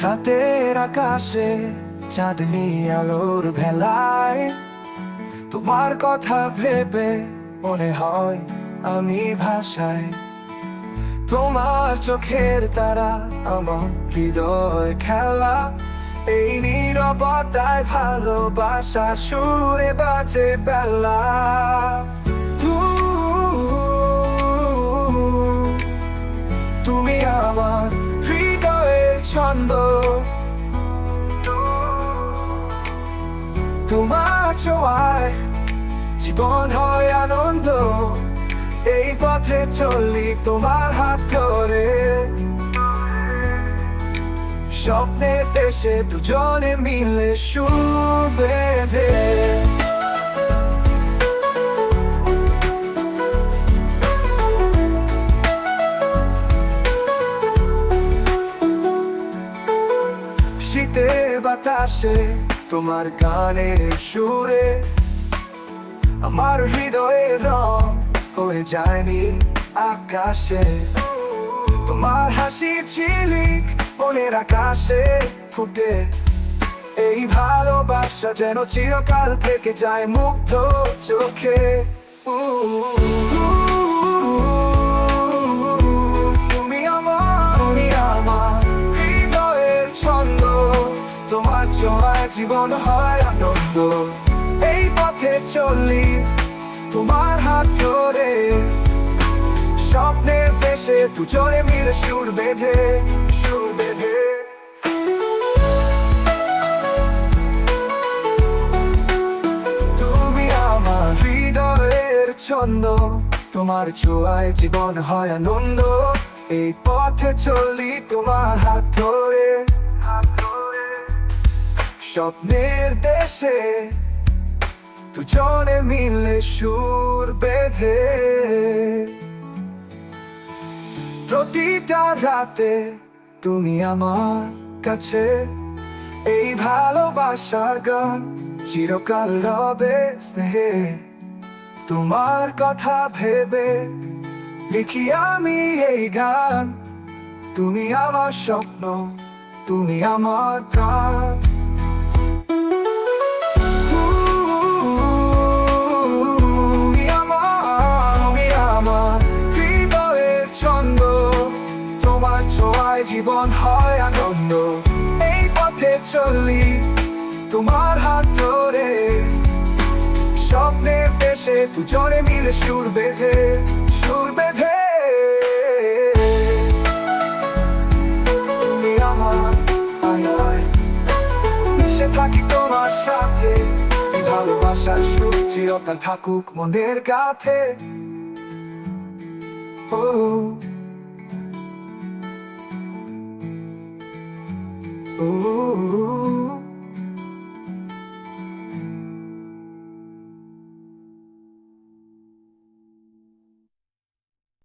রাতের আকাশে চাঁদনি আলোর ভেলায় তোমার কথা ভেবে মনে হয় আমি ভাষায়। তোমার চোখের তারা আমার হৃদয় খেলা, এই নীরবতায় ভালোবাসার সুরে বাজে বেলা। তুমি আমার হৃদয়ের ছন্দ, তোমার ছোঁয়ায় জীবন হয় আনন্দ। এই পথে চলি তোমার হাত ধরে, স্বপ্নের দেশে দুজনে মিলে সুর বেঁধে। শীতের বাতাসে তোমার গানের সুরে আমার হৃদয়ের রং হয়ে যায়নি আকাশে। তোমার হাসির ঝিলিক মনের আকাশে ফুটে, এই ভালোবাসা যেন চিরকাল থেকে যায় মুগ্ধ চোখে। তুমি আমার হৃদয়ের ছন্দ, তোমার ছোঁয়ায় জীবন হয় আনন্দ। এই পথে চলি তোমার হাত ধরে, স্বপ্নের দেশে দুজনে মিলে সুর বেঁধে, সুর বেঁধে। তুমি আমার হৃদয়ের ছন্দ, তোমার ছোঁয়ায় জীবন হয় আনন্দ। এই পথে চলি তোমার হাত ধরে, স্বপ্নের দেশে দুজনে মিলে সুর বেঁধে। প্রতিটা রাতে তুমি আমার কাছে, এই ভালোবাসার গান চিরকাল রবে স্নেহে। তোমার কথা ভেবে লিখি আমি এই গান, তুমি আমার স্বপ্ন, তুমি আমার প্রাণ। জীবন হয় আনন্দ, এই পথে চলি তোমার হাত ধরে, স্বপ্নের দেশে দুজনে মিলে সুর বেঁধে, সুর বেঁধে। তুমি আমার আয়নায় মিশে থাকি তোমার সাথে, এই ভালোবাসার সুর চিরকাল থাকুক মনের গাথে। Ooh.